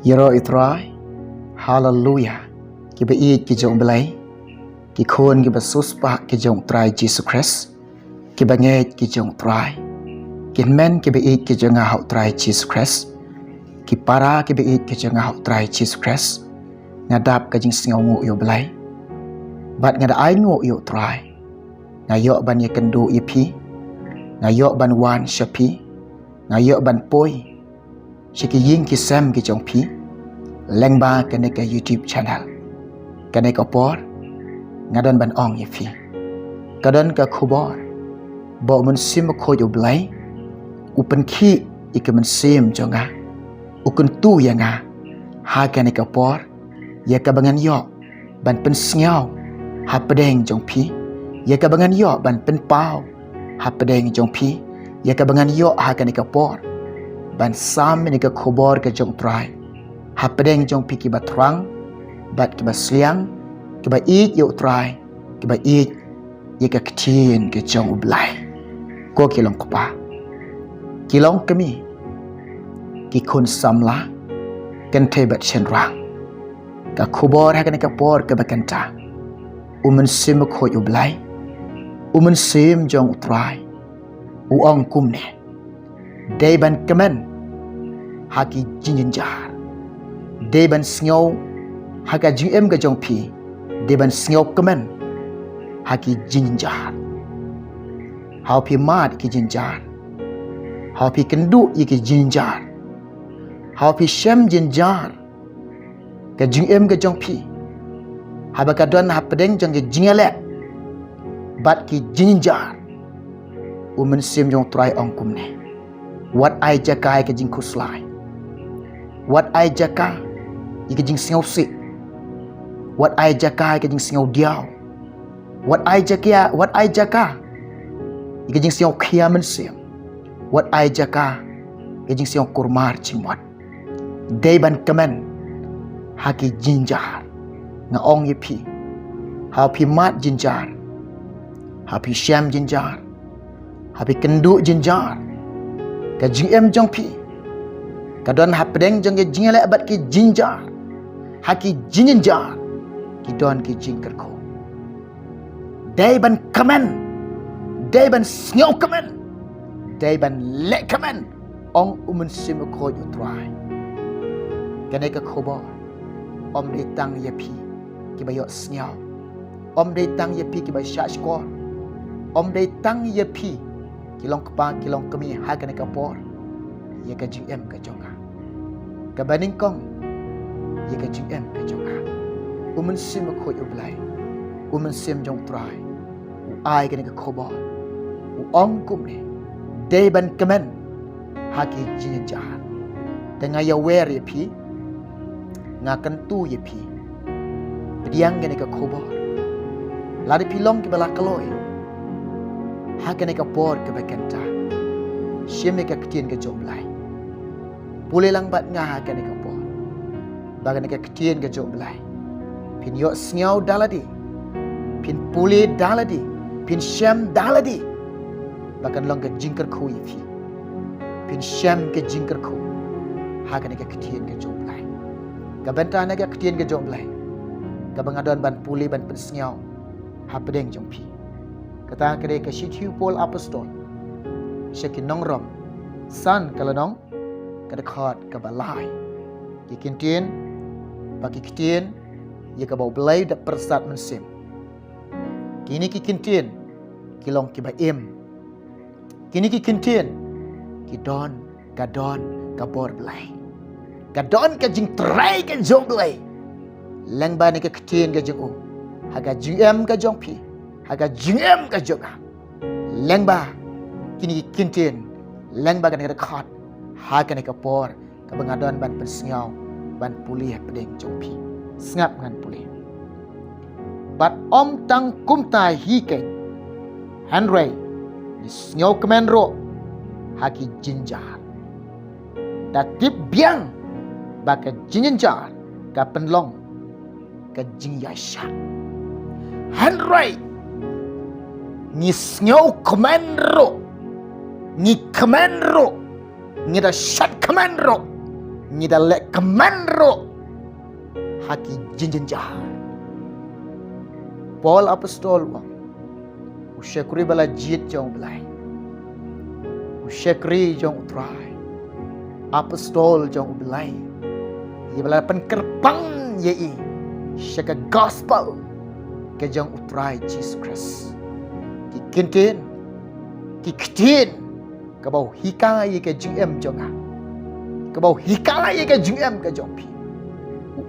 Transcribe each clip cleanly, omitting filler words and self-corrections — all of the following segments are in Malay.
Yero itrai, hallelujah. Kiba eat ki jong belai, ki khôn kiba suspa ki jong trai Jesus Christ, kiba nget ki jong trai, kin men kiba eat ki jong hau trai Jesus Christ, ki para kiba eat ki jong hau trai Jesus Christ, ngadap ka jing singaw ngu yo belai, bat ngada ai ngu yo trai, ngayok ban ye kendu ipi, ngayok ban wan shapi, ngayok ban poi, Shiki ying ki sam ki jong pi leng ba kene ka YouTube channel kene ka por ngadon ban ong ye fi kadon ka khubor bo mun sim ko yo blai upen ki ikemen sim jonga ukun tu yanga ha kene ka por ye ka bangan yo ban pen sngau ha pedeng jong pi ye ka bangan yo ban pen pau ha pedeng jong pi ye ka bangan yo ha kene ka por ban sam ni ka khobor ka jong trai ha pedeng jong pi ki batrang bat ki basliang ki ba eat yo trai ki ba eat ye ka ktin ke jong ublai ko ki long pa ki long kami ki kun samla kan te bat chen rang ka khobor ha ka por ka bakanta umun sim ko ublai umun sim jong trai u ong kum ne day ban kemen haki jinjar day ban sngow haka gm ga jong pi day ban sngow kemen haki jinjar how pi mat ki jinjar how pi kendu ki jinjar how pi shem jinjar ga gm ga jong pi haba ka don ha pedeng jong ga jingale bat ki jinjar umen sim jong try ong kum ne what ai jakai ke jing kuslai what ai jaka ke jing singaw si what ai jaka ke jing singaw diaw what ai jaka ke jing singaw khiamen sim what ai jaka ke jing singaw kurmar chimwat day ban kamen haki jinjar nga ong yepi hapi mat jinjar hapi syam jinjar hapi kendu jinjar ka GM jong pi ka don ha pedeng jong ge jingale bat ki jinjar haki jinjar ki don ki jingker ko day ban kamen day ban snyo kamen day ban le kamen ong umun sim ko yu try kane ka khobo om de tang ye pi ki ba yo snyo om de tang ye pi ki ba sha skor om de tang ye pi kilong kepa kilong kemi ha kene kapor ye ka GM ka jonga ka baning kong ye ka GM ka jonga umun sim ko yo blai umun sim jong try u ai kene ka khobo u ong kum ne day ban kemen ha ki jin jar denga ya wer ye pi ngakan tu ye pi pediang kene ka khobo lari pilong ki bala kaloi hakane ka por ke bakanta sheme ka ktin ke jomlai pule lang bat nga hakane ka por bagane ka ktin ke jomlai pin yo sngau daladi pin pule daladi pin shem daladi bakan long ke jingker khu yifi pin shem ke jingker khu hakane ka ktin ke jomlai ka bentana ka ktin ke jomlai ka bangadon ban pule ban pensngau hapedeng jompi kata kere ke shitiu pol apostol shekin nongrom san kalanong kada khat ka balai kikintin bagi kitin ye ka bau belai da persat mensim kini kikintin kilong ki baim kini kikintin kidon kadon ka bor belai kadon ka jing trai ka jong belai lang ba ni ka kitin ka jong haga gm ka jong pi haga GM ka juga lengba kini kintin lengba kan khat ha kan ka por ka bangadon ban pensngau ban pulih pedeng jompi ngap ngan pulih bat om tang kum tai hi ken Henry ni snyo kemenro haki jinjar da tip biang ba ka jinjar ka penlong ka jingyasha Henry ni snyo komandro ni komandro ni da shat komandro ngidalek kemanro haki jinjinjar. Paul apostol wang usyakri bala jit jong belai, usyakri jong utrai apostol jong belai ye bala penkerpang ye syaka gospel ke jong utrai Jesus Christ ki kintin ki ktin ke bau hikai ke jm jong a ke bau hikai ke jm ke jong pi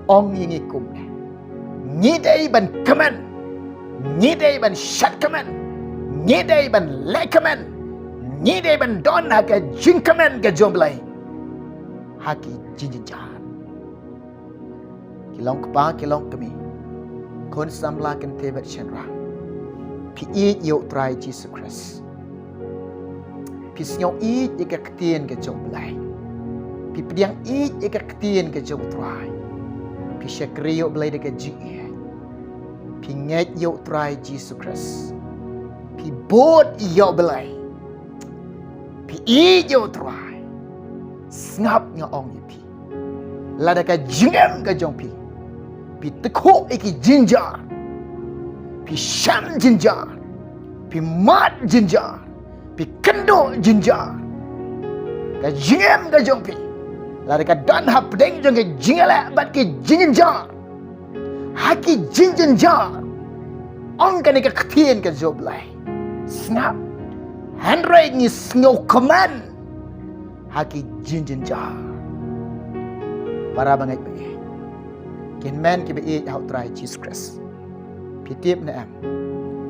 ong ye ngikum ni dai ban kaman ni dai ban shat kaman ni dai ban le kaman ni dai ban don ha ke jing kaman ke jom lai haki jinjinjar kilong kpa kilong kami kon samla kan tebat chenra pi i yo try Jesus Christ pi snyo i ke ktien ke jom lai pi pdiang i ke ktien ke jom try pi shakrio blai de ke jing pi nget yo try Jesus Christ pi bot yo belai pi i yo try ngap nga ong ye pi lada ka jingem ka jong pi tekho iki jinjar pi sham jinjar pi mat jinjar pi kendo jinjar ka jingem ka jong lada ka dan hap deng jong ke jingala bat ke jinjar haki jinjar ong ka ne ka ktien ka job lai snap handrai ni snow command haki jinjar para bangai bangai kin man ki be how try Jesus Christ pitip na am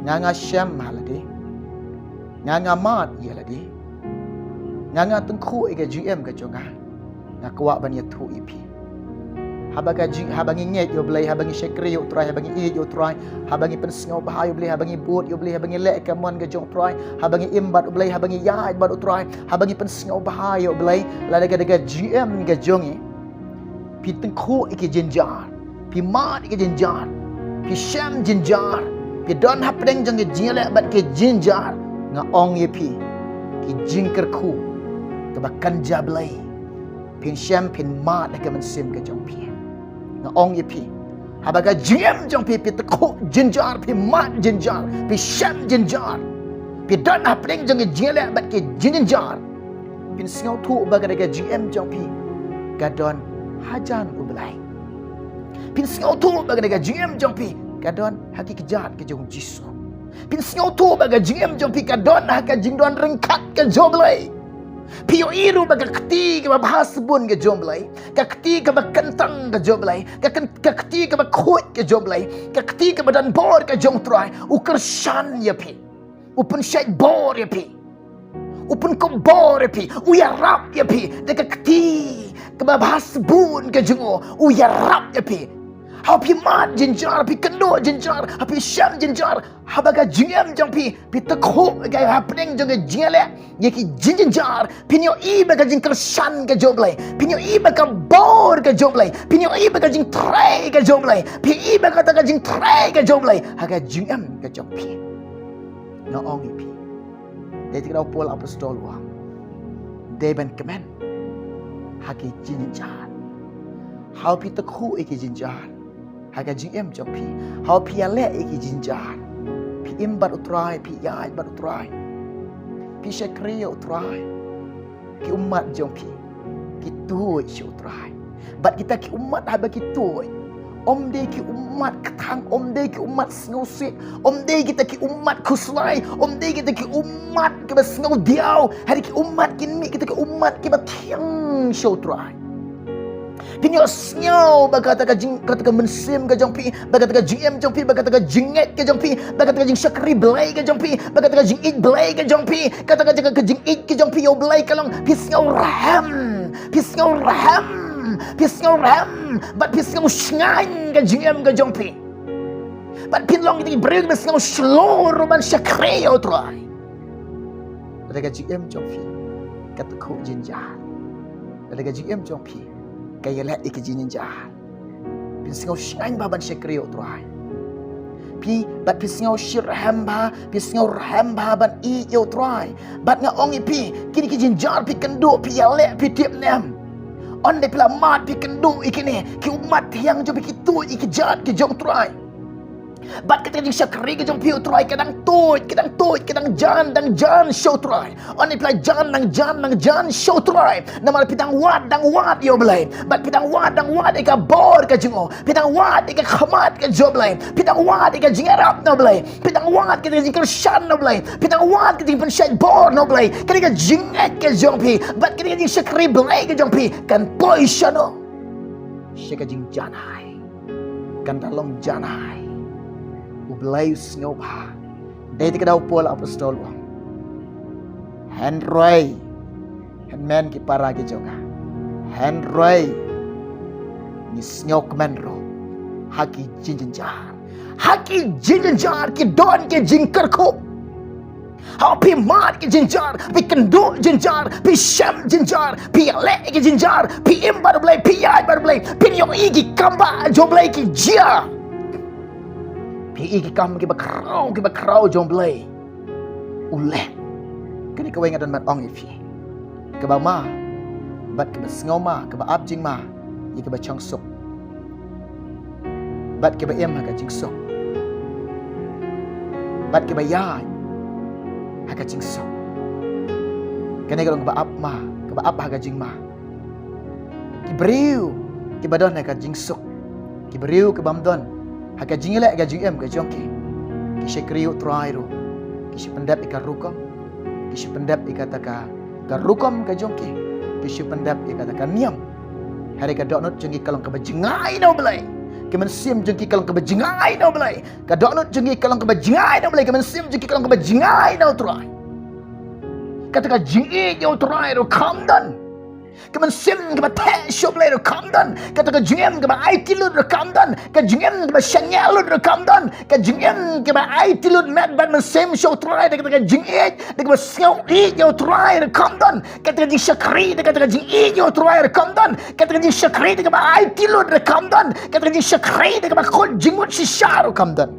nganga syam maladi nganga mat ye ladi nganga tengku e ga GM ka jonga ngakwa ban ye thu ip habaga habangi nget yo blai habangi shekri yo try habangi e yo try habangi pensngo bahayo blai habangi bot yo blai habangi le ka mon ga jong try habangi imbat blai habangi ya bat try habangi pensngo bahayo blai la daga GM ga jongi pi tengku iki jinjar pi mat iki jinjar pi syam jinjar pi don hapdeng jong jingale bat ke jinjar nga ong ye pi ki jingker ku ke bakan jablai pin syam pin mat daga mensim ke jong pi nga ong ye pi habaga jiem jong pi tengku jinjar pi mat jinjar pi syam jinjar pi don hapdeng jong jingale bat ke jinjar pin singau tu baga daga GM jong pi gadon hajan ublai pin singau tu baga daga GM jong pi gadon haki kejat ke jong jisu pin singau tu baga GM jong pi gadon haka jingdon rengkat ke joblai pio iru baga keti ke bahasbun ke joblai ka keti ke bakentang ke joblai ka keti ke bakut ke joblai ka keti ke badan bor ke jong trai ukershan ya pi upun syai bor ya pi upun kombor ya pi uyarap ya pi deka keti ke bahasbun ke jengo uyarap ya pi hapi mat jinjar pi kendo jinjar hapi syam jinjar habaga jingam jong pi tekho ga happening jong jingale yeki jinjar pinyo i baga jing kersan ke joblai pinyo i baga bor ke joblai pinyo i baga jing tray ke joblai pi i baga ta jing tray ke joblai haga jingam ke jong pi no ong pi de tikau Paul apostol wa de ban kemen haki jinjar how pi tekho iki jinjar haga GM jong pi how pi ale iki jinjar pi imbat utrai pi ya imbat utrai pi shakri utrai ki umat jong pi ki tu utrai bat kita ki umat haba ki tu om de ki umat ketang om de ki umat snusik om de kita ki umat kuslai om de kita ki umat ki basngau diau hari ki umat kin mi kita ki umat ki batiang utrai pinyo snyau bagata ka jing kata ka mensim ka jongpi bagata ka GM jongpi bagata ka jinget ka jongpi bagata ka jing shakri blai ka jongpi bagata ka jing it blai ka jongpi kata ka jing it ka jongpi yo blai kalong pisngau raham bat pisngau shngan ka GM ka jongpi bat pinlong itu breu pisngau shlor man shakri yo trai kata ka GM jongpi kata ko jinjar kata ka GM jongpi kaya let iki jinjar pin singau shang baban shakrio trai pi bat pi singau shirhamba pi singau rahamba ban i yo trai bat nga ong pi kini ki jinjar pi kendo pi yale pi tip nem On de pila mat pi kendu ikini ki umat yang jo pi tu iki jat ki jong try. Bat kita jing syakri ke jong piu try kadang jan dang jan show try. On de pila jan show try. Nama pitang wat yo belai. Bat pitang wat ika bor ka jingo. Pitang wat ika khamat ka jo belai. Pitang wat ika jing arab no belai. Pitang wat kita jing kershan no belai. Pitang wat kita jing pensyai bor no belai. Kita jing ke jong pi. Bat kita jing syakri belai ke jong pi. Kan poi shano. Syaka jing janai. Kan dalam janai. Ubelai sngoba. Dari tiga dau pol apostol wang. Henry. Henman ki para ki jonga. Henry. Ni snok menro. Haki jinjar. Haki jinjar ki don ki jingker ko. How pi mat ki jinjar, pi kendu jinjar, pi syam jinjar, pi le ki jinjar, pi imbar blai, pi ai bar blai, pi nyong igi kamba jo blai ki jia. Iki kam ki bakrau jong blai ule kini kau ingat dan mat ong ifi ke ba ma bat ke basngau ma ke ba ab jing ma i ke ba chang sok bat ke ba em ha ka jing sok bat ke ba ya ha ka jing sok kini ke ba ab ma ke ba ab ha ka jing ma ki briu ki ba don ha ka jing sok ki briu ke bam don Haka jingile ga jingem ga jongki. Kishi kriu trairo. Kishi pendap ika rukom. Kishi pendap ika taka ga rukom ga jongki. Kishi pendap ika taka niam. Hari ka doknut jengki kalong ka bajingai no belai. Kemen sim jengki kalong ka bajingai no belai. Ka doknut jengki kalong ka bajingai no belai. Kemen sim jengki kalong ka bajingai no trai. Kata ka jingi yo trairo kamdan. Kemen sim ke ba te shop le kamdan kata ka jingem ke ba IT lut kamdan ka jingem ke ba shanyal lut kamdan ka jingem ke ba IT lut mat ban men sim show try kata ka jingej de ke ba snow e yo try kamdan kata ka jing shakri de kata ka jing e yo try kamdan kata ka jing shakri de ke ba IT lut kamdan kata ka jing shakri de ke ba khod jingmut shishar kamdan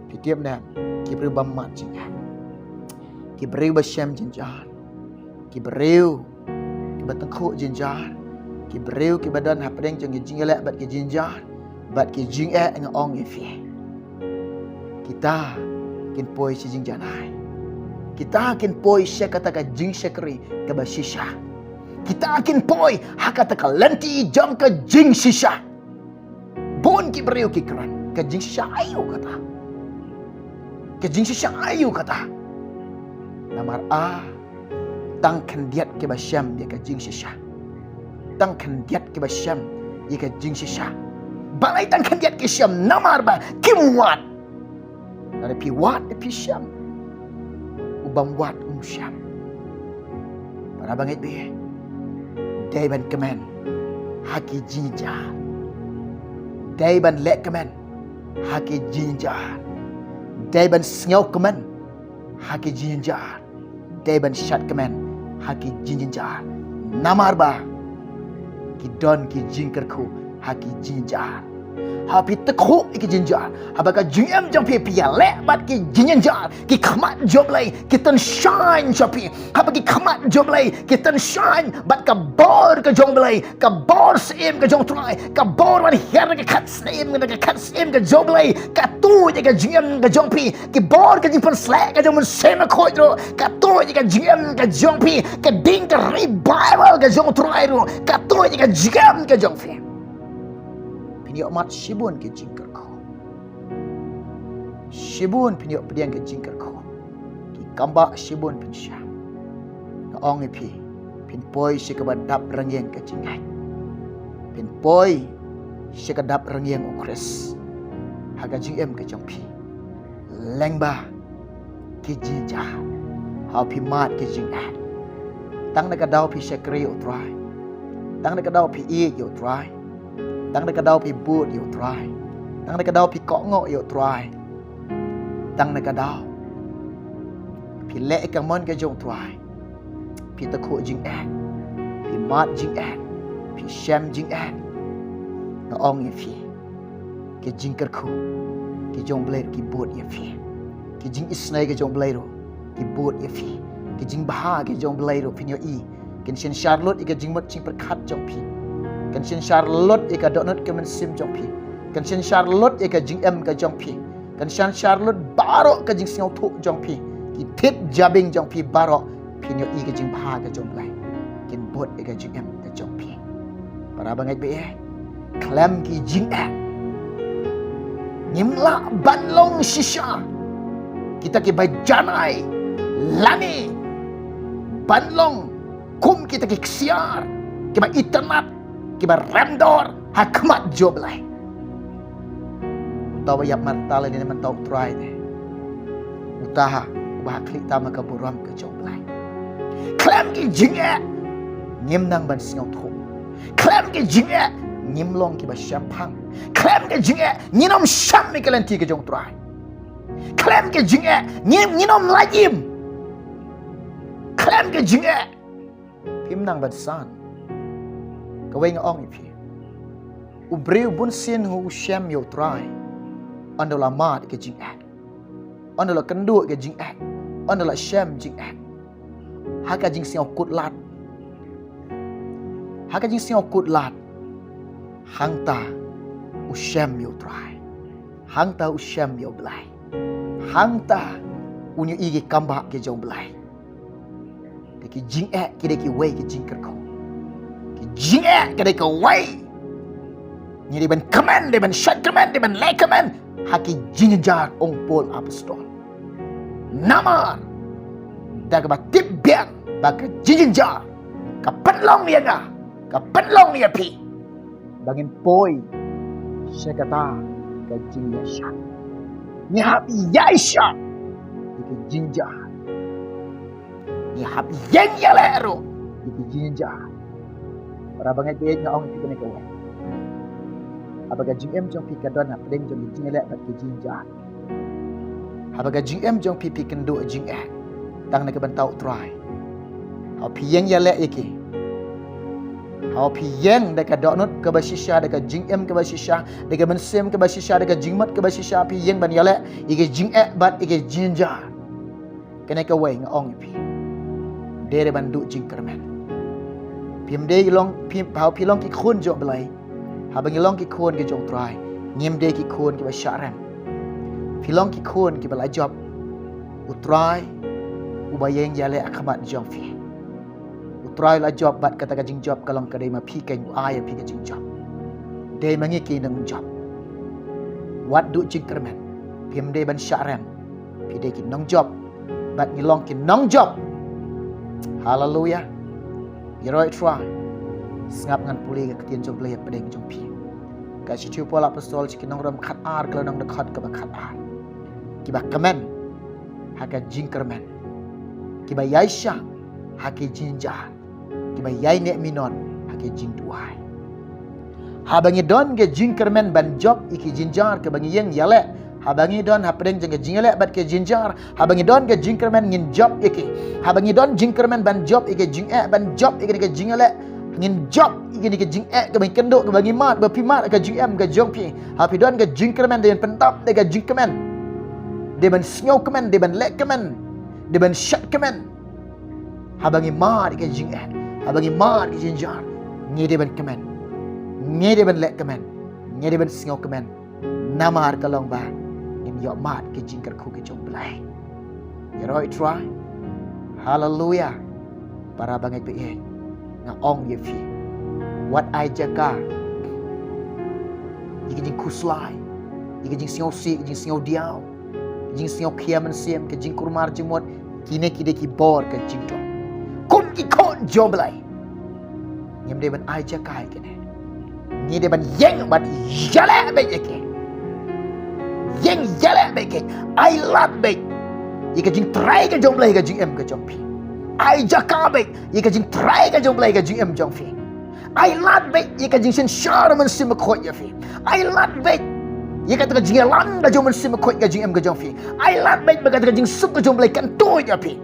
pitiam na ki bri bam mat jing ki bri ba sham jinjar ki breu ki batengkuk jinjar ki breu ki badan hapdeng jeng jingelek bat ki jinjar bat ki jingek ng ong ifi kita kin poi si jingjanai kita kin poi sya kata ka jing syakri ka basisha kita kin poi hakata ka lenti jam ka jing sisha bon ki breu ki kran ka jing sisha ayu kata ka jing sisha ayu kata namar a tang kandiat ke basyam dia ka jing sisha tang kandiat ke basyam dia ka jing sisha balai tang kandiat ke syam namar ba kimwat dari pi wat de pi syam ubam wat syam para bangit be dai ban kemen haki jinja dai ban lek kemen haki jinja dai ban sngau kemen haki jinja dai ban syat kemen haki jinjar namar ba ki don ki jingker ku haki jinjar hapi tekhu ki jinjar habaka jingem jang pi pia le bat ki jinjar ki khamat joblai ki tan shine chapi habaki khamat joblai ki tan shine bat ka bor ka joblai ka bor sim ka jong try ka bor wan her ka khat sim ka joblai ka tu ka jingem ka jong pi ki bor ka jing pan slek ka jong sem ko ro ka tu ka jingem ka jong pi ka ding ka revival ka jong try ro ka tu ka jingem ka jong pi piniok mat shibun ke jingker ko shibun piniok pediang ke jingker ko ki kamba shibun pin syam ka ong pi pin poi si ka badap rangyeng ke jingai pin poi si ka dap rangyeng ukres haga jingem ke jongpi lengba ki jinja ha pi mat ke jingai tang na ka daw pi shakri yo try tang na ka daw pi e yo try tang na ka daw pi boot yo try tang na ka daw pi kok ngok yo try tang na ka daw pi le ka mon ka jong try pi ta kho jing an pi mat jing an pi sham jing an ka ong ye fi ke jing ker khu ke jong blai ki boot ye fi ke jing isnai ke jong blai ro ki boot ye fi ke jing baha ke jong blai ro pi nyo i Kan sien Charlotte ika jingmot jing perkat jong pi. Kan sien Charlotte ika donut ke mensim jong pi. Kan sien Charlotte ika jing em ka jong pi. Kan sien Charlotte barok ka jing siau thuk jong pi. Ki tit jabing jong pi barok pi nyo ika jing pha ka jong lai. Kin bot ika jing em ka jong pi. Para bangai be klem ki jing Nimla banlong shisha. Kita ki bai janai lani banlong kum kita ki ksiar kiba internet kiba ramdor hakmat joblai utawa yap martala ni man tau try de utaha ubah klik tama ka buram ka joblai klem ki jinge nimnang ban singau thu klem ki jinge nimlong kiba syampang klem ki jinge ninom syam mi kalanti ka jong try klem ke jinge nginom lajim klem ke jinge pim nang badsan kaweng ong ipi ubreu bun sin hu shem yo try andola mat ke jinge andola kendu ke jinge andola shem jinge haka jing siau kut lat haka jing siau kut lat hangta u shem yo try hangta u shem yo blai hangta unyu igi kamba ke jong blai ki jing ki de ki wei ki jing ker ko ki jing ki de ko wei ni de ban command de ban shut command de ban lay command haki jing jar ong pol apostol namar daga ba tip biang ba ka jing jar ka penlong dia ga ka penlong dia pi bangin poi sekata ka jing ya sha ni happy yaisha iki jinja ni happy yang yalero iki jinja para bangai dia ngong iki ne kawan abaga GM jong pi kadon ha pedeng jong jingle ba ki jinja abaga GM jong pi kendo jing tang ne ka ban tau try ha pi yang yale iki ha pi yang de ka donut ka ba shisha de ka GM ka ba shisha de ka mensem ka ba shisha de ka jingmat ka ba shisha pi yang ban yale iki jing bat iki jinja kena ka wei ngong pi dere ban du jing kermen pim de long pim pau pi long ki khun jo blai ha bang long ki khun ki jong try ngem de ki khun ki ba sharam pi long ki khun ki ba la job u try u ba yang yale akamat jong fi u try la job bat kata ka jing job kalong ka de ma pi kan u ai pi ka jing job de mangi ki nang job wat du jing kermen pim de ban sharam pi de ki nong job bat ni long ki nong job hallelujah Yeroi try ngap ngan puli ke ketian jom blai pedeng jom pi ka situ pola apostol cikinong ram khat ar kelonong dekat ke khat ar kiba kemen haka jingkermen kiba yaisha haki jinja kiba yai nek minon haki jing duai habangi don ke jingkermen ban job iki jinjar ke bangi yang yale habangi don hapedeng jeng ke jingale bat ke jinjar habangi don ke jingkermen ngin job iki habangi don jingkermen ban job iki jing ban job iki ke jingale ngin job iki ke jing ke bang kendo ke bagi mat be pimat ke jing ke jong pi hapi don ke jingkermen de pentap de ke jingkermen de ban snow kemen de ban lek kemen de ban shat kemen habangi mat ke jing habangi mat ke jinjar ngi de ban kemen ngi de ban lek kemen ngi de ban snow kemen namar kalong ba nim yo mat ke jingker khu ke jong blai yeroi try hallelujah para bangai pe nga ong ye fi what I jaga yiki jing kuslai yiki jing siau si jing siau diao jing siau kiaman siem ke jing kurmar jimot kine kide ki bor ke jing to kun ki kon joblai nyem de ban I jaga kene ni de ban yeng ban yale be yeke yeng yale be ke I love be yike jing try ke joblai ke jing em ke jompi I jakabe yika jing try ka jong blai ka jing em jong fi I lat be yika jing sen sharman sim ko ya fi I lat be yika ta jing lan da jong sim ko ka jing em ka jong fi I lat be ba ka jing sup ka jong blai kan to ya fi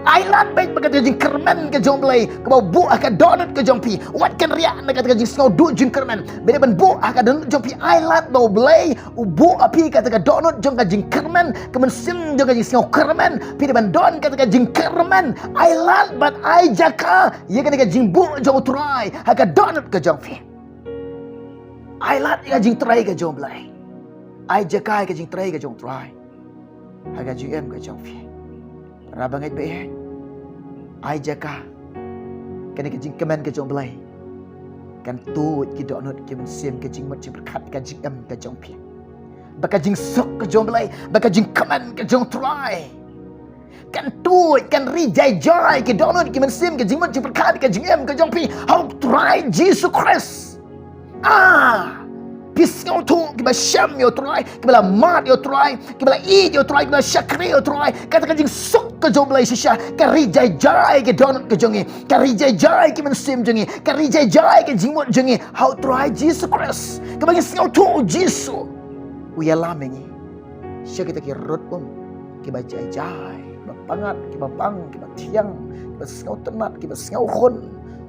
Ailat baik berkata jing kermen ke jong belai. Kebau bu akan donut ke jong pi. Wat kan riak nak kata jing snow du jing kermen. Beda ban bu akan donut jong pi ailat bau belai. Bu api kata donut jong ka jing kermen. Kemen sim jong ka jing snow kermen. Pi ban don kata jing kermen. Ailat bat ai jaka. Ye kata jing bu jong try. Akan donut ke jong pi. Ailat ka jing try ke jong belai. Ai jaka ka jing try ke jong try. Akan jing em ke jong pi. Rabangit baik. Ai jaka. Kena kejing kemen ke jong belai. Kan tu ki donut ki mensim ke jing mat jing berkat ke jing em ke jong pi. Baka jing sok ke jong belai, baka jing kemen ke jong try. Kan tu kan rijai jai ki donut ki mensim ke jing mat jing berkat ke jing em ke jong pi. How try Jesus Christ. Pisngau tu kita syam yo try, kita mat yo try, kita eat yo try, kita syakri yo try. Kata jing sok ke jong belai sisha, ka rijai jai ke donut ke jongi, ka rijai jai ke mensim jongi, ka rijai jai ke jingmut jongi. How try Jesus Christ. Ka bagi singau tu Jesus. Uya lamengi. Sya kita ki rot kita jai jai, kita pangat, kita bang, kita tiang, kita singau tenat, kita singau khon.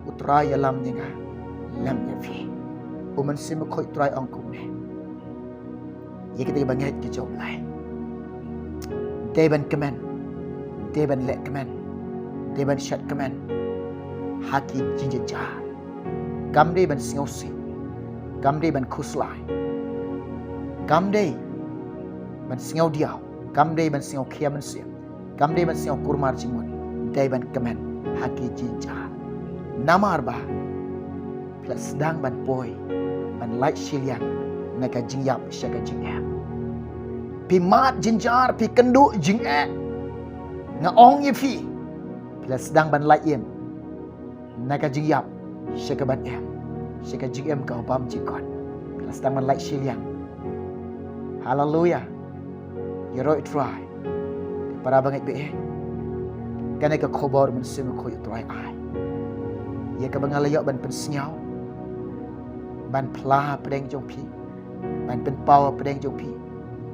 Utrai ya lam ni nga. Lam ya fi. Uman sim khoi try angkum ne. Ye kita bangai ke jom lai. Deban kemen. Deban let kemen. Deban shat kemen. Haki jinja. Gamde ban singau si. Gamde ban kuslai. Gamde ban singau diau. Gamde ban singau kia ban sim. Gamde ban singau kurmar jingun. Deban kemen. Haki jinja. Namar ba. Plus dang ban poi. Ban light shilian naka jingyap syaka jingap pi mat jinjar pi kendu jingak nga ong ye fi plus sedang ban light yem naka jingyap syaka ban em syaka jingem ka bam jikon plus sedang ban light shilian. Hallelujah. You right try para bangai be kana ka khobor men sim ko try ai ye ka bangalayok ban pensiau ban plah pedeng jong pi ban pen pau pedeng jong pi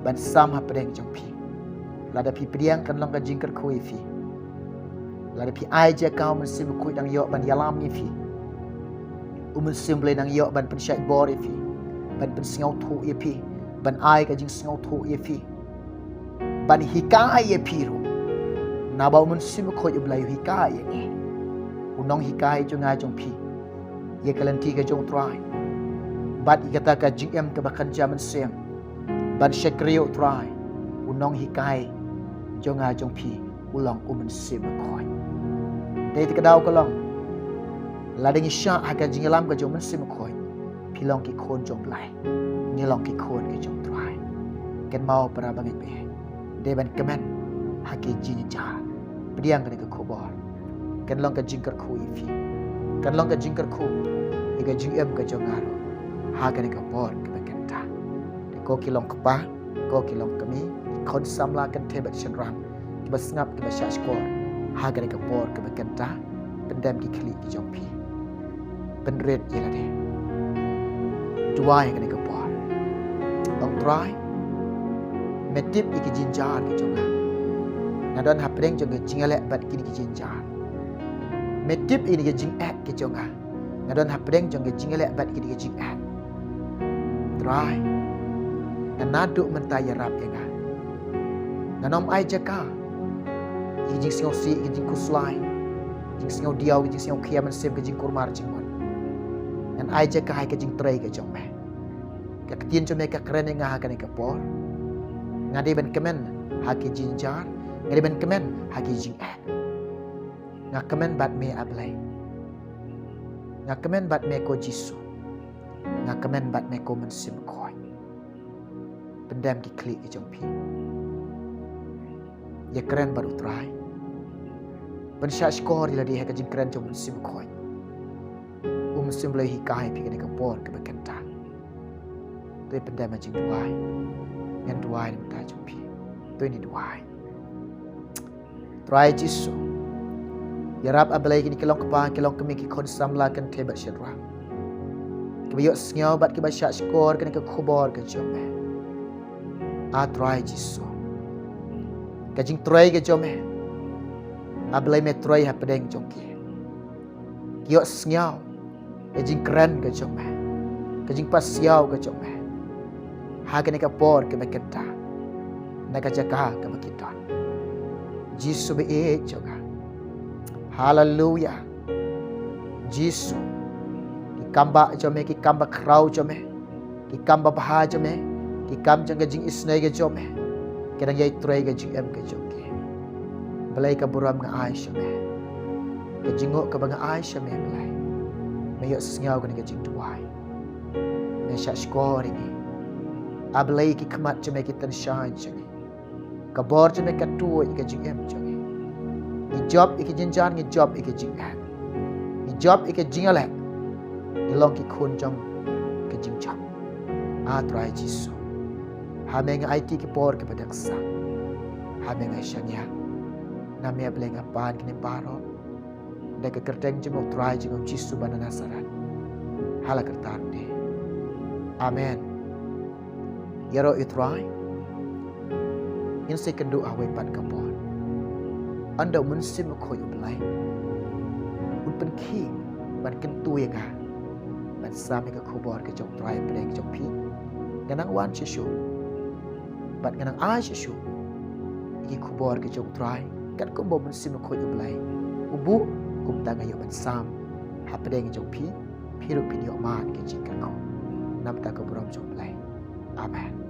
ban sam ha pedeng jong pi lada pi pediang kan long ka jingker khoi fi lada pi ai je kau mensim khoi dang yo ban yalam ni fi mensim ble dang yo ban pen syai bor fi ban pen singau thu ye fi ban ai ka jing singau thu ye fi ban hikai ye pi ro na ba mensim khoi blai hikai ye ni unong hikai jong ai jong pi ye kalanti ka jong try bat ikata ka GM ka bakan jaman sem ban syakriyo try unong hikai jonga jong pi ulang umen sem khoi dei ka daw ka long la ding sha aka jingalam ka jong men sem khoi pilong ki khon jong lai ngilong ki khon ka jong try ken mau para bangai be de ban kemen haki jinja pediang ka khobor ken long ka jingkar khu ifi ken long ka jingkar khu iga GM ka jong aro hagan ka bor ka bakanta de ko kilong kapa ko kilong kami kon samla kan tebat shenram ki basngap ki bashash ko hagan ka bor ka bakanta pendam ki kli ki jompi penred yela de duai kan ka bor long try metip ki jinjar ki jonga nadon hapreng jonga jingale bat ki jinjar metip ini ki jingat ki jonga nadon hapreng jonga jingale bat ki jingat try nanadu mentaya rap enga nanom ai jaka jing singau si jing kuslai jing singau diau jing singau kia mensem jing kurmar jingon nan ai jaka hai jing tray ke jong me ka ketien jome ka keren enga ha kan ka por ngade ben kemen ha ki jinjar ngade ben kemen ha ki jing nga kemen bat me ablai nga kemen bat me ko jisu nga kemen bat me ko mensim khoi pendam ki klik ki jong pi ya keren baru try ban sha skor dila di ha ka jing keren jong mensim khoi mensim lai hi kai pi ka por ka bakanta toi pendam jing duai ngan duai ni ta jong pi toi ni duai try jisu ya rab ablai ki kilong ka kilong kemi ki khon samla kan tebat shedra Kebayok sengau bat ke basyak skor kena ke khobor ke jome. A try jiso. Kajing try ke jome. Ablay metroi hapedeng jong ki. Kiok sengyau. Kejing keren ke jong me. Kejing pasiau ke jong me. Hagen ka por ke bekenta. Naka jaka ke bekiton. Jisu be joka. Hallelujah. Jisu. Ki kamba jome ki kamba krau jome. Ki kamba baha jome. Ki kam jang kejing isnai ke jome. Kedang yai troi ke jing em ke jongki. Belai ka buram nga ai jome. Kejingok ka banga ai jome belai. Mayok sesngau ka kejing tuai. Mesyak skor ini. Ablai ki kemat jome ki tan shine jome. Kabor jome ka tuai ke jing em jome. Ni job iki jenjan ni job iki jing em. Ni job iki jing alek. Ni long ki kun jong ke jing job. Atrai Jisu. Hameng IT ki por ke padaksa. Hameng ai shanya. Namia bleng apan kini paro. Dek kerteng jemok trai jengok Jisu bana Nasaret. Hala kertan de. Amen. Yaro itrai. In sekendu awe pat kapor. Anda munsim koyo belai. Un penki ban kentu ya ka. Ban sami ke kubor ke jok trai bleng jok pi. Ganang wan Yesu. Bat ganang ai Yesu. Iki kubor ke jok trai. Kan kumbo munsim koyo belai. Ubu kum tanga yo ban sam. Hapedeng jok pi. Piru pin yo man ke jingkan ko. Nam ta ke buram jok belai. Amen.